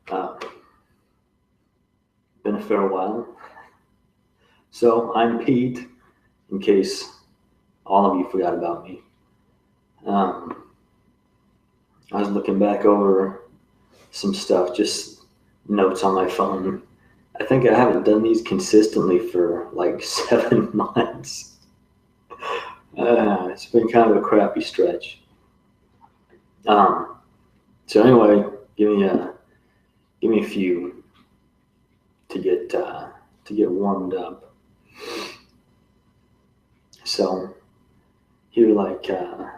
Been a fair while. So I'm Pete, in case all of you forgot about me. I was looking back over some stuff, just notes on my phone. I think I haven't done these consistently for like 7 months. It's been kind of a crappy stretch. So anyway, give me a few to get warmed up. So here, like I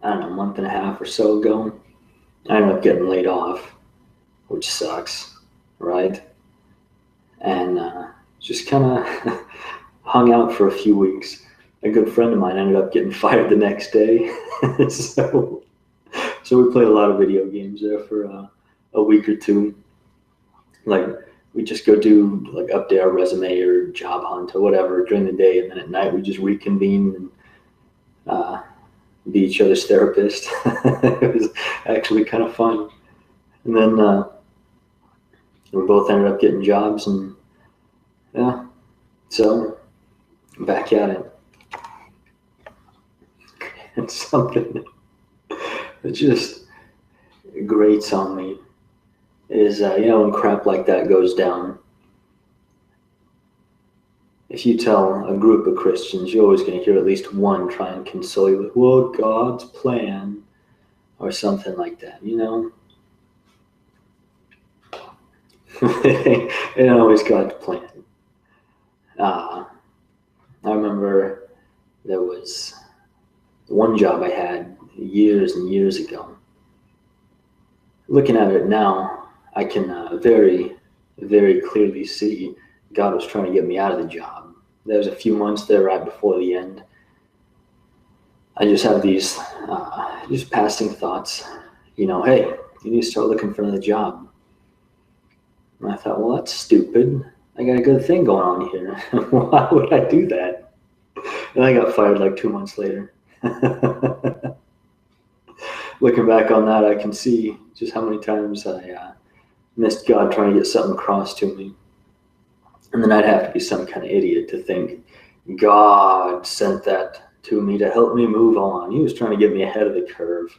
don't know, a month and a half or so ago, I ended up getting laid off, which sucks, right? And just kind of hung out for a few weeks. A good friend of mine ended up getting fired the next day, so we played a lot of video games there for a week or two. Like we just go do like update our resume or job hunt or whatever during the day, and then at night we just reconvene and be each other's therapist. It was actually kind of fun. And then we both ended up getting jobs, and yeah, so back at it. And something that just grates on me is, when crap like that goes down, if you tell a group of Christians, you're always going to hear at least one try and console you with, well, God's plan, or something like that, It ain't always God's plan. I remember there was one job I had years and years ago. Looking at it now, I can very, very clearly see God was trying to get me out of the job. There was a few months there right before the end. I just have these just passing thoughts, hey, you need to start looking for another job. And I thought, well, that's stupid. I got a good thing going on here. Why would I do that? And I got fired like 2 months later. Looking back on that, I can see just how many times I missed God trying to get something across to me. And then I'd have to be some kind of idiot to think God sent that to me to help me move on. He was trying to get me ahead of the curve.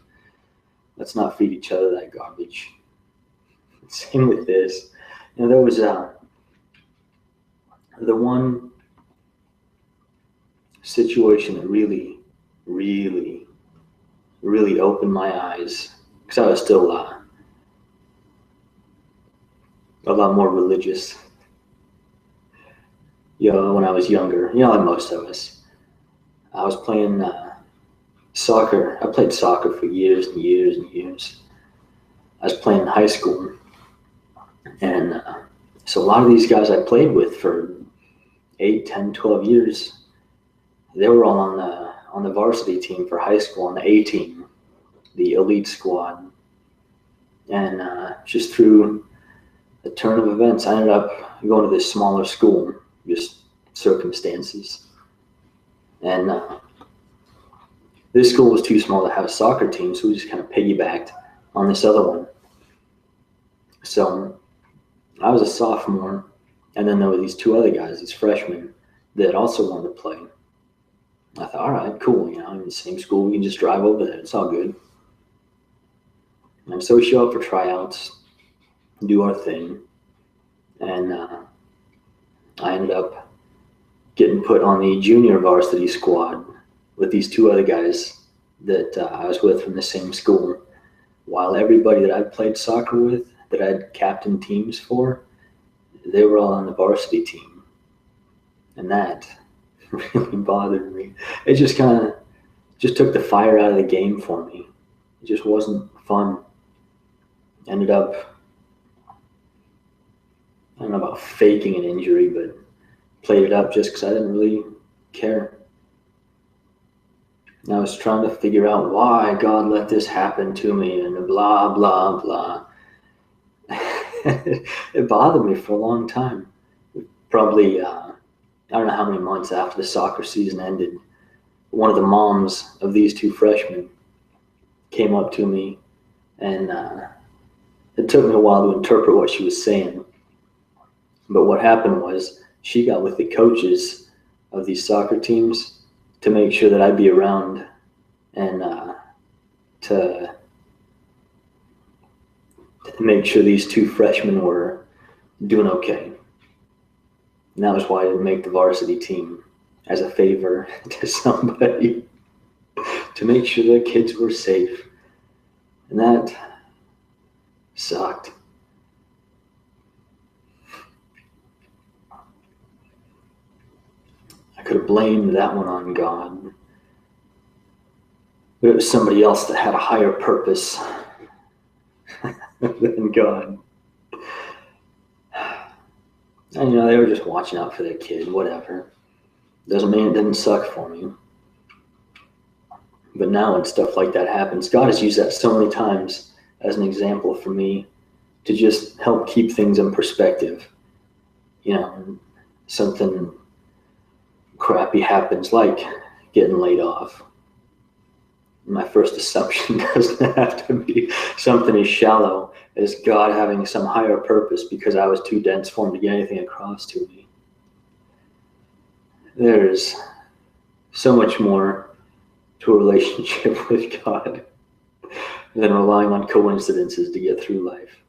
Let's not feed each other that garbage. Same with this. There was the one situation that really, really, really opened my eyes, because I was still a lot more religious. When I was younger, like most of us, I was playing soccer. I played soccer for years and years and years. I was playing in high school, and so a lot of these guys I played with for 8, 10, 12 years, they were all on the varsity team for high school, on the A team, the elite squad. And just through a turn of events, I ended up going to this smaller school, just circumstances. And this school was too small to have a soccer team, so we just kind of piggybacked on this other one. So I was a sophomore, and then there were these two other guys, these freshmen, that also wanted to play. I thought, all right, cool, I'm in the same school, we can just drive over there, it's all good. And so we show up for tryouts, do our thing, and I ended up getting put on the junior varsity squad with these two other guys that I was with from the same school, while everybody that I'd played soccer with, that I'd captained teams for, they were all on the varsity team. And that really bothered me. It just kind of took the fire out of the game for me. It just wasn't fun. Ended up, I don't know about faking an injury, but played it up just because I didn't really care. And I was trying to figure out why God let this happen to me, and blah, blah, blah. It bothered me for a long time. Probably, I don't know how many months after the soccer season ended, one of the moms of these two freshmen came up to me and it took me a while to interpret what she was saying. But what happened was she got with the coaches of these soccer teams to make sure that I'd be around and to make sure these two freshmen were doing okay. And that was why I didn't make the varsity team, as a favor to somebody, to make sure the kids were safe. And that sucked. I could have blamed that one on God. But it was somebody else that had a higher purpose than God. And they were just watching out for their kid, whatever. Doesn't mean it didn't suck for me. But now when stuff like that happens, God has used that so many times as an example for me to just help keep things in perspective. Something crappy happens, like getting laid off. My first assumption doesn't have to be something as shallow as God having some higher purpose because I was too dense for him to get anything across to me. There's so much more to a relationship with God than relying on coincidences to get through life.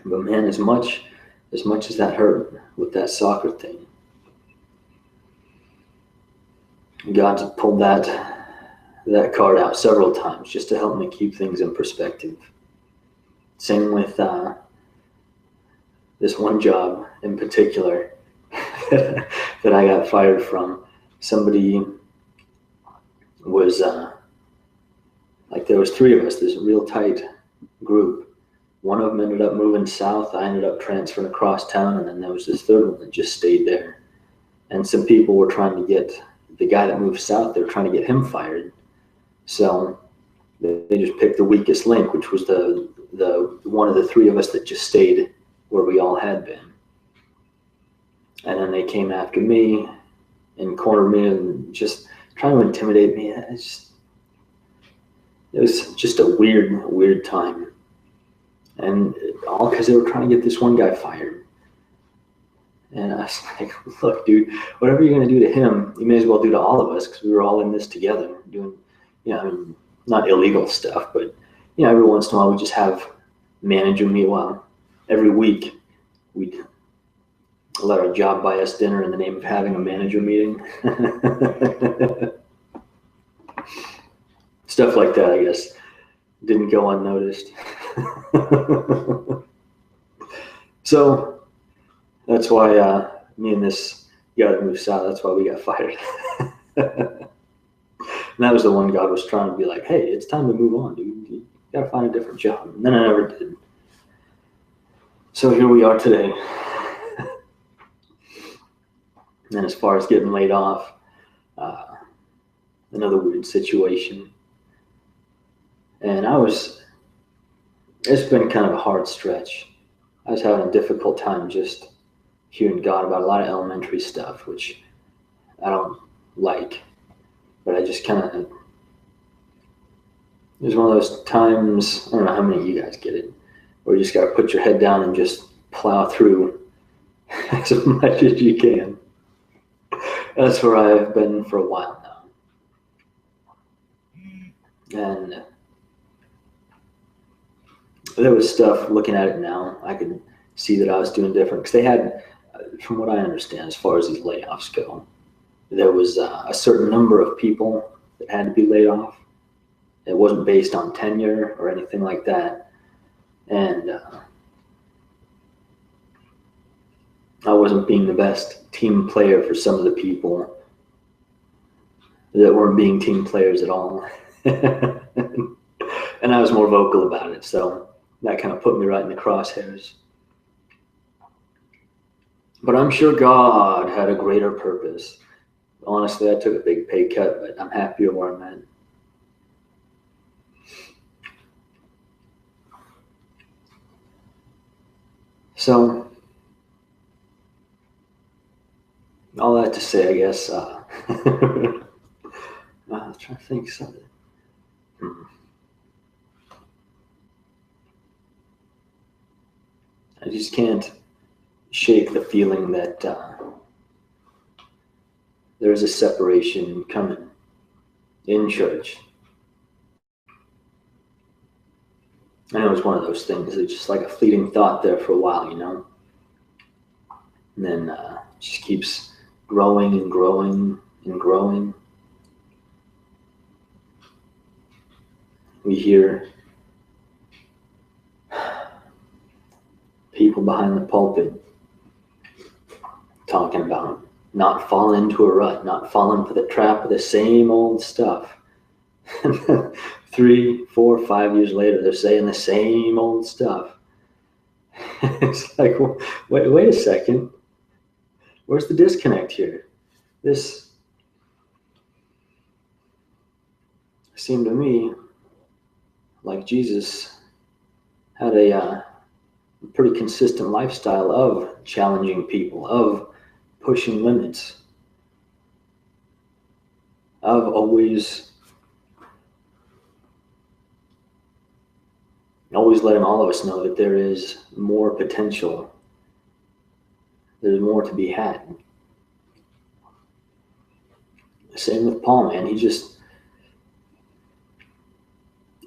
But man, as much as that hurt with that soccer thing, God's pulled that card out several times just to help me keep things in perspective. Same with this one job in particular that I got fired from. Somebody was there was three of us, this real tight group. One of them ended up moving south. I ended up transferring across town, and then there was this third one that just stayed there. And some people were trying to get the guy that moved south, they were trying to get him fired. So they just picked the weakest link, which was the one of the three of us that just stayed where we all had been. And then they came after me and cornered me and just trying to intimidate me. It was just a weird time. And all because they were trying to get this one guy fired. And I was like, look, dude, whatever you're going to do to him, you may as well do to all of us because we were all in this together doing, not illegal stuff, but, every once in a while we just have manager meet. Well, every week we'd let our job buy us dinner in the name of having a manager meeting. Stuff like that, I guess, didn't go unnoticed. So that's why me and this guy that moved south, that's why we got fired. And that was the one God was trying to be like, hey, it's time to move on, dude. You got to find a different job. And then I never did. So here we are today. And as far as getting laid off, another weird situation. And it's been kind of a hard stretch. I was having a difficult time just hearing God about a lot of elementary stuff, which I don't like. But I just kind of, it was one of those times, I don't know how many of you guys get it, where you just got to put your head down and just plow through as much as you can. That's where I've been for a while now. And there was stuff, looking at it now, I could see that I was doing different. Because they had, from what I understand, as far as these layoffs go, there was a certain number of people that had to be laid off. It wasn't based on tenure or anything like that. And I wasn't being the best team player for some of the people that weren't being team players at all. And I was more vocal about it. So that kind of put me right in the crosshairs. But I'm sure God had a greater purpose. Honestly, I took a big pay cut, but I'm happier where I'm at. So, all that to say, I guess, I was trying to think something. just can't shake the feeling that there's a separation coming in church. I know it's one of those things. It's just like a fleeting thought there for a while, And then just keeps growing and growing and growing. We hear people behind the pulpit talking about not falling into a rut, not falling for the trap of the same old stuff. 3, 4, 5 years later, they're saying the same old stuff. It's like, well, wait a second. Where's the disconnect here? This seemed to me like Jesus had a pretty consistent lifestyle of challenging people, of pushing limits, of always letting all of us know that there is more potential. There's more to be had. Same with Paul, man. He just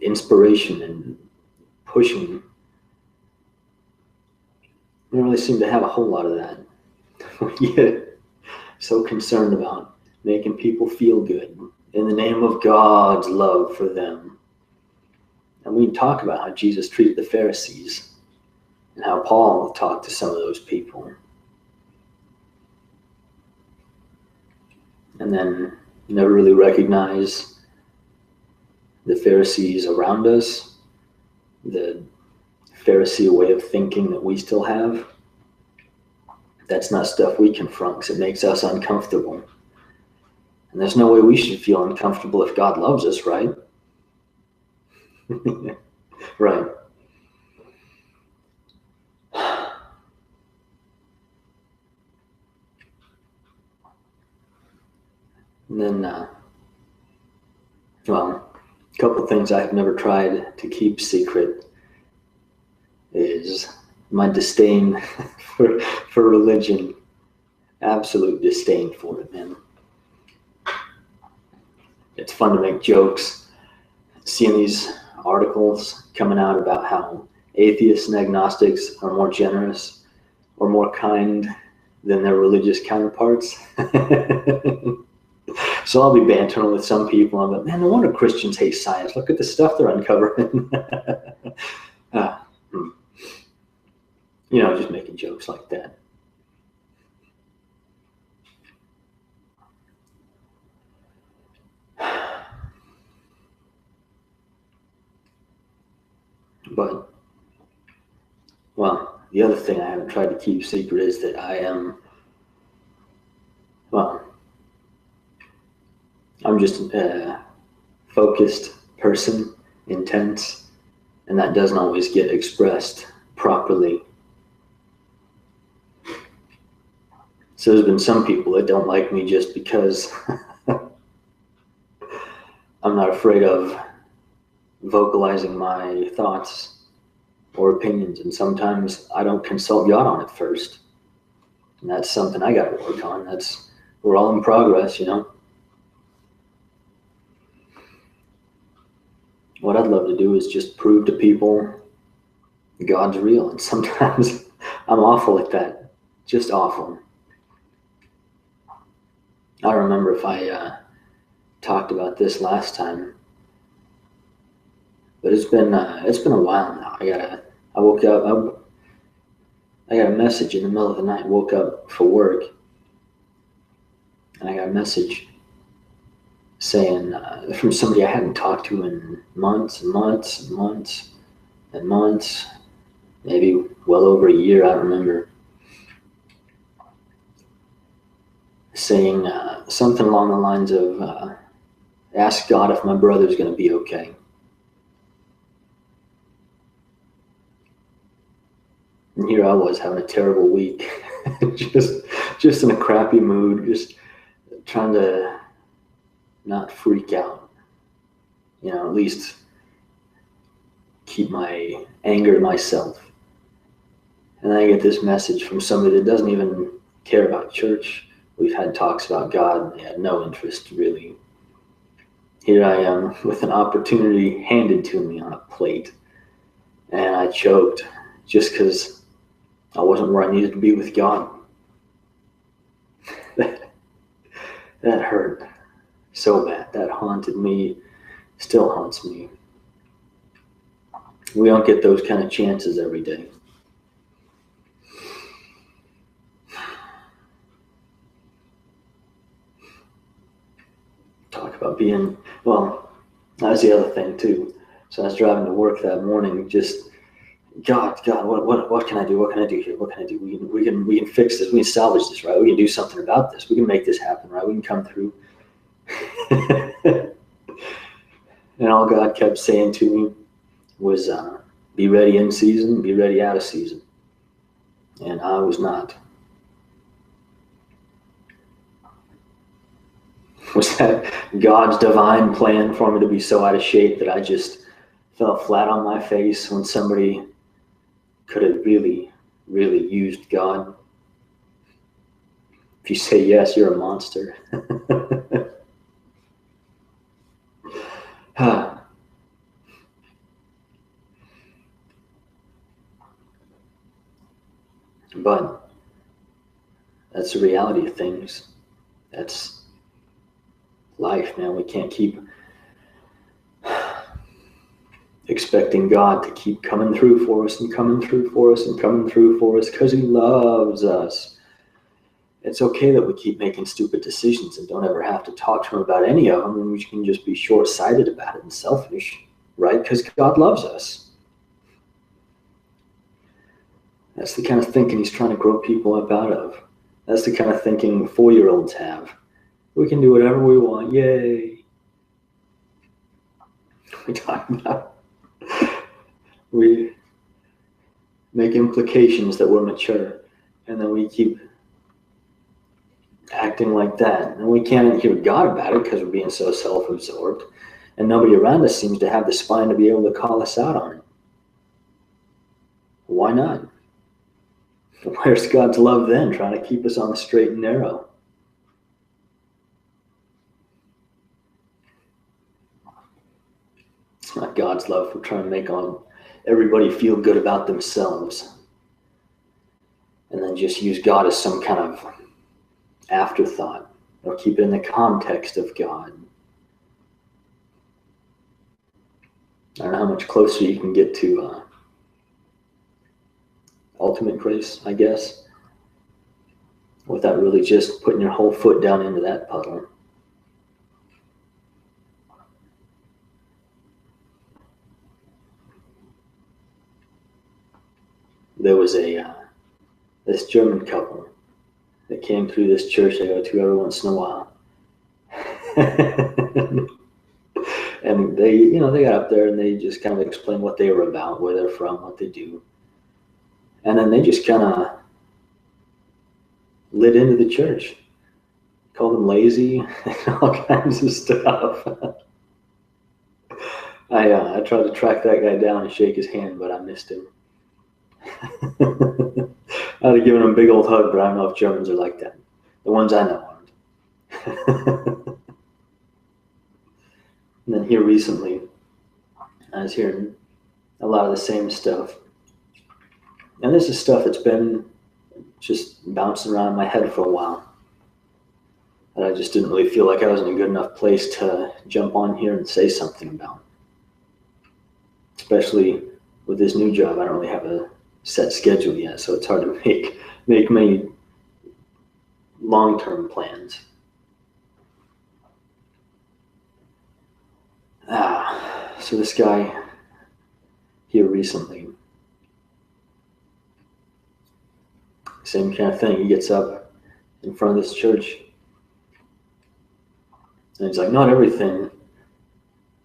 inspiration and pushing. We don't really seem to have a whole lot of that. Yet, so concerned about making people feel good in the name of God's love for them. And we talk about how Jesus treated the Pharisees and how Paul talked to some of those people. And then never really recognize the Pharisees around us, the Pharisee way of thinking that we still have. That's not stuff we confront because it makes us uncomfortable. And there's no way we should feel uncomfortable if God loves us, right? Right. And then, a couple things I have never tried to keep secret is my disdain for religion. Absolute disdain for it, man. It's fun to make jokes, seeing these articles coming out about how atheists and agnostics are more generous or more kind than their religious counterparts. So I'll be bantering with some people. I'm like, man, no wonder Christians hate science. Look at the stuff they're uncovering. Just making jokes like that. But, the other thing I haven't tried to keep secret is that I am, I'm just a focused person, intense, and that doesn't always get expressed properly. So there's been some people that don't like me just because I'm not afraid of vocalizing my thoughts or opinions, and sometimes I don't consult God on it first, and that's something I got to work on. We're all in progress, What I'd love to do is just prove to people God's real, and sometimes I'm awful at that, just awful. I don't remember if I talked about this last time, but it's been a while now. I woke up. I got a message in the middle of the night. Woke up for work, and I got a message saying from somebody I hadn't talked to in months and months and months and months, maybe well over a year. I don't remember. Saying something along the lines of, ask God if my brother's going to be okay. And here I was having a terrible week, just in a crappy mood, just trying to not freak out, at least keep my anger to myself. And then I get this message from somebody that doesn't even care about church. We've had talks about God, and they had no interest, really. Here I am with an opportunity handed to me on a plate, and I choked just because I wasn't where I needed to be with God. That hurt so bad. That haunted me, still haunts me. We don't get those kind of chances every day. Talk about being, well, that was the other thing too. So I was driving to work that morning, just, God, what can I do? What can I do here? What can I do? We can fix this. We can salvage this, right? We can do something about this. We can make this happen, right? We can come through. And all God kept saying to me was, be ready in season, be ready out of season. And I was not. Was that God's divine plan for me to be so out of shape that I just fell flat on my face when somebody could have really, really used God? If you say yes, you're a monster. But that's the reality of things. That's life, man. We can't keep expecting God to keep coming through for us and coming through for us and coming through for us because he loves us. It's okay that we keep making stupid decisions and don't ever have to talk to him about any of them, and we can just be short-sighted about it and selfish, right? Because God loves us. That's the kind of thinking he's trying to grow people up out of. That's the kind of thinking 4-year-olds have. We can do whatever we want. Yay. We talk about, we make implications that we're mature, and then we keep acting like that. And we can't hear God about it because we're being so self-absorbed. And nobody around us seems to have the spine to be able to call us out on it. Why not? Where's God's love then, trying to keep us on the straight and narrow? It's not God's love for trying to make everybody feel good about themselves and then just use God as some kind of afterthought or keep it in the context of God. I don't know how much closer you can get to ultimate grace, I guess, without really just putting your whole foot down into that puddle. There was this German couple that came through this church I go to every once in a while. And they got up there and they just kind of explained what they were about, where they're from, what they do. And then they just kind of lit into the church, called them lazy, and all kinds of stuff. I tried to track that guy down and shake his hand, but I missed him. I'd have given him a big old hug, but I don't know if Germans are like that. The ones I know aren't. And then here recently, I was hearing a lot of the same stuff. And this is stuff that's been just bouncing around in my head for a while. That I just didn't really feel like I was in a good enough place to jump on here and say something about. Especially with this new job, I don't really have a set schedule yet, so it's hard to make many long-term plans. So this guy here recently, same kind of thing. He gets up in front of this church and he's like, not everything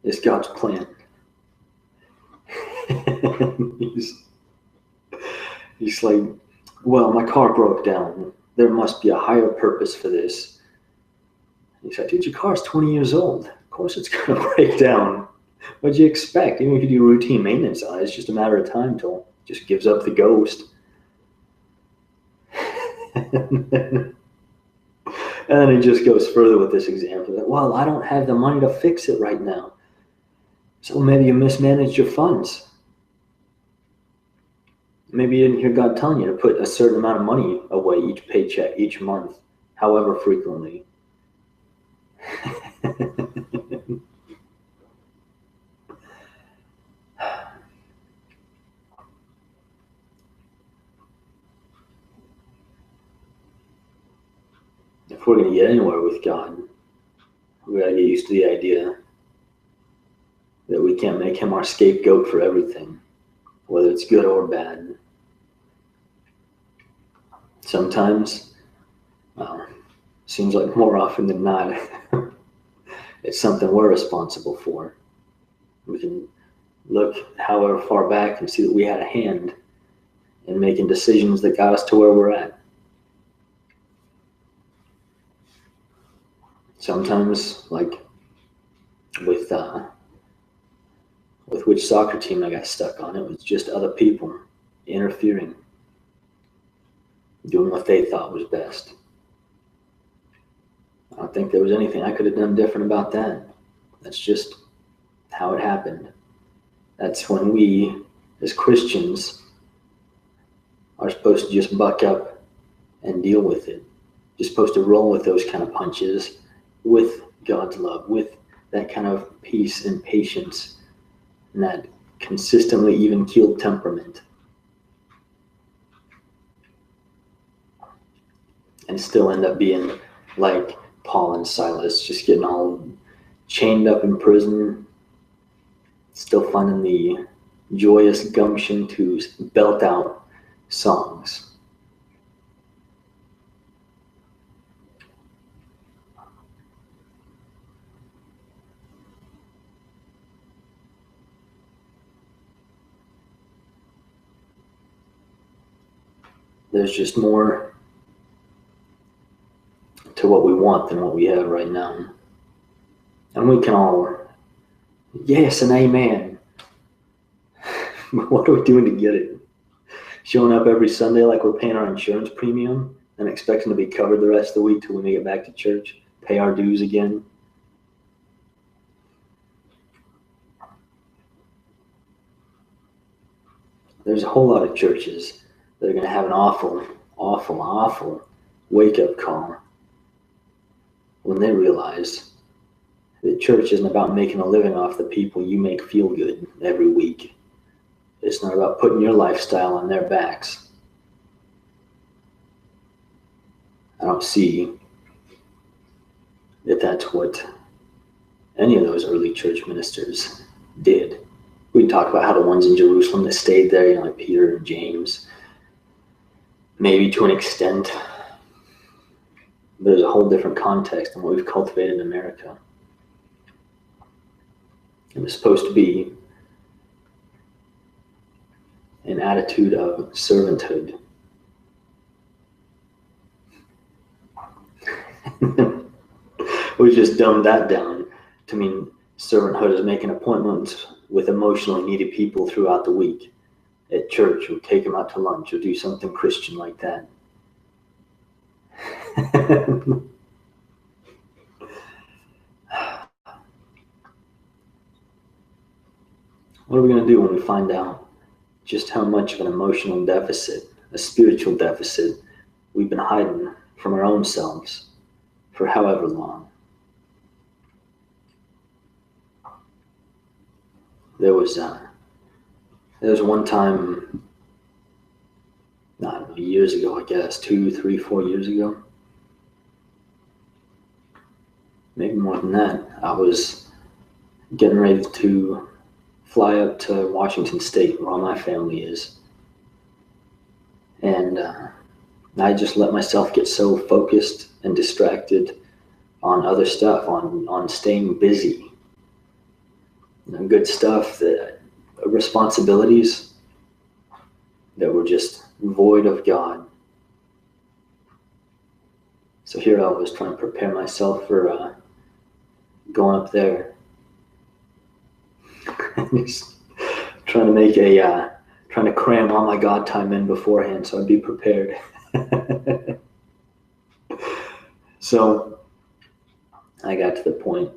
is God's plan. He's like, well, my car broke down. There must be a higher purpose for this. He's like, dude, your car's 20 years old. Of course it's going to break down. What'd you expect? Even if you do routine maintenance on it, it's just a matter of time till it just gives up the ghost. And then he just goes further with this example that, well, I don't have the money to fix it right now. So maybe you mismanaged your funds. Maybe you didn't hear God telling you to put a certain amount of money away each paycheck, each month, however frequently. If we're going to get anywhere with God, we got to get used to the idea that we can't make him our scapegoat for everything, whether it's good or bad. Sometimes, seems like more often than not, it's something we're responsible for. We can look however far back and see that we had a hand in making decisions that got us to where we're at. Sometimes, like with which soccer team I got stuck on, it was just other people interfering, doing what they thought was best. I don't think there was anything I could have done different about that. That's just how it happened. That's when we, as Christians, are supposed to just buck up and deal with it. You're supposed to roll with those kind of punches with God's love, with that kind of peace and patience and that consistently even-keeled temperament. And still end up being like Paul and Silas, just getting all chained up in prison, still finding the joyous gumption to belt out songs. There's just more to what we want than what we have right now. And we can all, yes and amen. But what are we doing to get it? Showing up every Sunday like we're paying our insurance premium and expecting to be covered the rest of the week till we make it back to church, pay our dues again. There's a whole lot of churches that are going to have an awful wake-up call when they realize that church isn't about making a living off the people you make feel good every week. It's not about putting your lifestyle on their backs. I don't see that that's what any of those early church ministers did. We talk about how the ones in Jerusalem that stayed there, like Peter and James, maybe to an extent, there's a whole different context than what we've cultivated in America. It was supposed to be an attitude of servanthood. We just dumbed that down to mean servanthood is making appointments with emotionally needy people throughout the week at church, or take them out to lunch, or do something Christian like that. What are we going to do when we find out just how much of an emotional deficit, a spiritual deficit, we've been hiding from our own selves for however long? There was one time, I don't know, years ago, I guess, 2, 3, 4 years ago, maybe more than that. I was getting ready to fly up to Washington State, where all my family is. And I just let myself get so focused and distracted on other stuff, on staying busy. Good stuff, that responsibilities that were just void of God. So here I was trying to prepare myself for going up there. Just trying to cram all my God time in beforehand so I'd be prepared. So I got to the point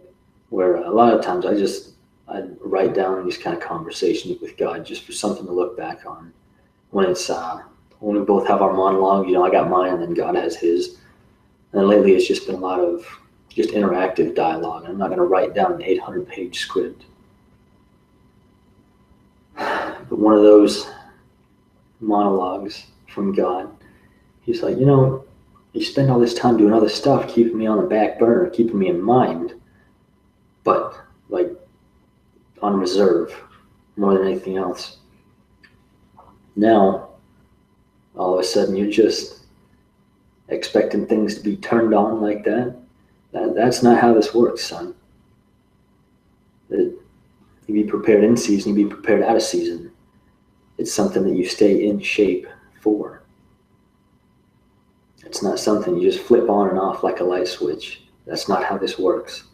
where a lot of times I'd write down these kind of conversations with God just for something to look back on. When it's when we both have our monologue, I got mine and then God has his. And lately it's just been a lot of just interactive dialogue. I'm not going to write down an 800-page script. But one of those monologues from God, he's like, you spend all this time doing other stuff, keeping me on the back burner, keeping me in mind, but like on reserve more than anything else. Now, all of a sudden, you're just expecting things to be turned on like that. That's not how this works, son. You be prepared in season, you be prepared out of season. It's something that you stay in shape for. It's not something you just flip on and off like a light switch. That's not how this works.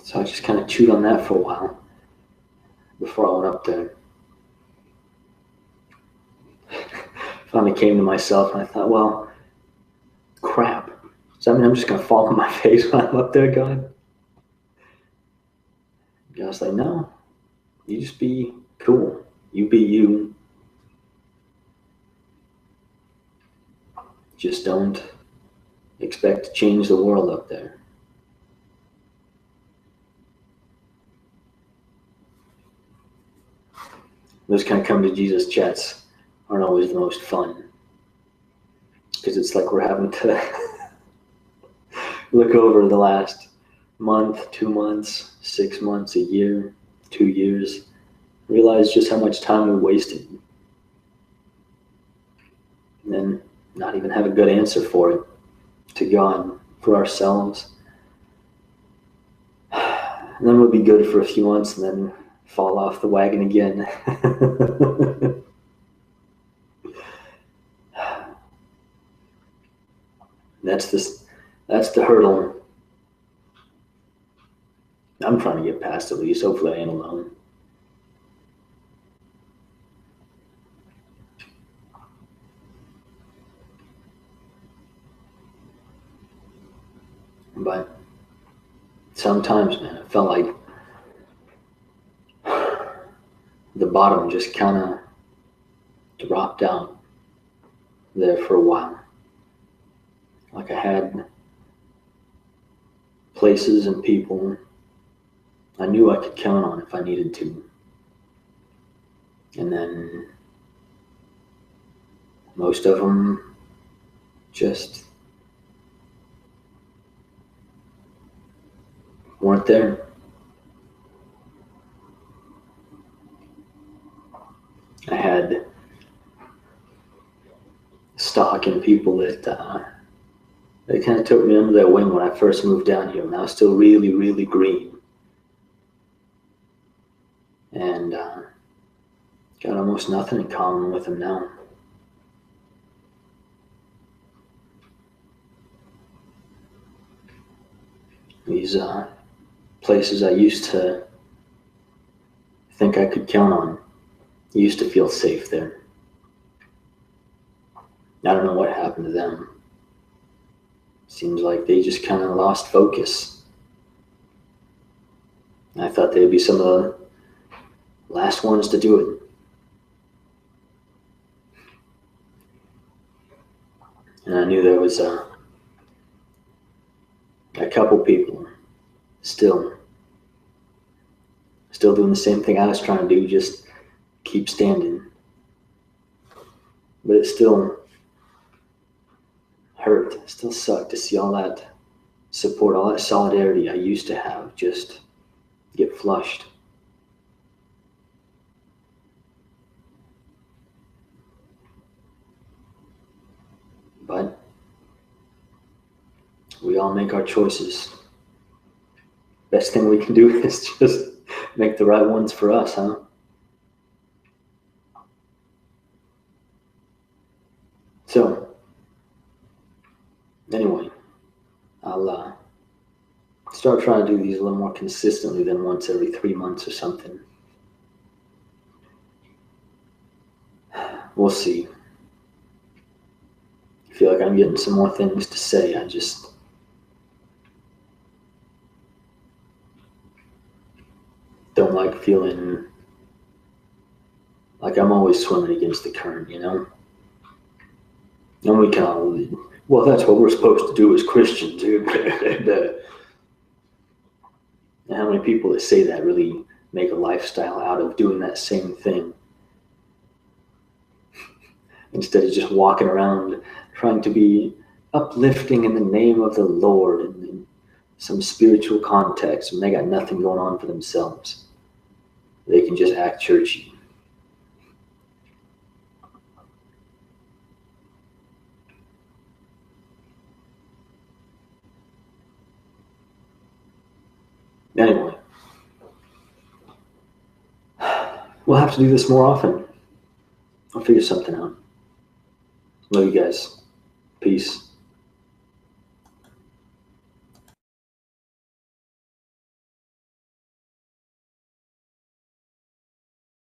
So I just kind of chewed on that for a while before I went up there. Finally came to myself and I thought, well, crap. Does that mean I'm just going to fall on my face when I'm up there, God? I was like, no, you just be cool. You be you. Just don't expect to change the world up there. Those kind of come to Jesus chats aren't always the most fun, because it's like we're having to look over the last month, 2 months, 6 months, a year, 2 years, realize just how much time we wasted, and then not even have a good answer for it to God, for ourselves. And then we'll be good for a few months and then fall off the wagon again. That's the hurdle I'm trying to get past, at least. Hopefully I ain't alone. But sometimes, man, it felt like the bottom just kind of dropped out there for a while. Like I had places and people I knew I could count on if I needed to. And then most of them just weren't there. I had stock in people that kind of took me under their wing when I first moved down here, when I was still really, really green. And got almost nothing in common with them now. These places I used to think I could count on, used to feel safe there. I don't know what happened to them. Seems like they just kind of lost focus. I thought they'd be some of the last ones to do it. And I knew there was a couple people still doing the same thing I was trying to do, just keep standing. But it still hurt, it still sucked to see all that support, all that solidarity I used to have just get flushed. But we all make our choices. Best thing we can do is just make the right ones for us, huh? So, anyway, I'll start trying to do these a little more consistently than once every 3 months or something. We'll see. feel like I'm getting some more things to say. I just don't like feeling like I'm always swimming against the current, you know? And we can all, well, that's what we're supposed to do as Christians. And how many people that say that really make a lifestyle out of doing that same thing instead of just walking around trying to be uplifting in the name of the Lord in some spiritual context when they got nothing going on for themselves. They can just act churchy. Anyway, we'll have to do this more often. I'll figure something out. Love you guys. Peace.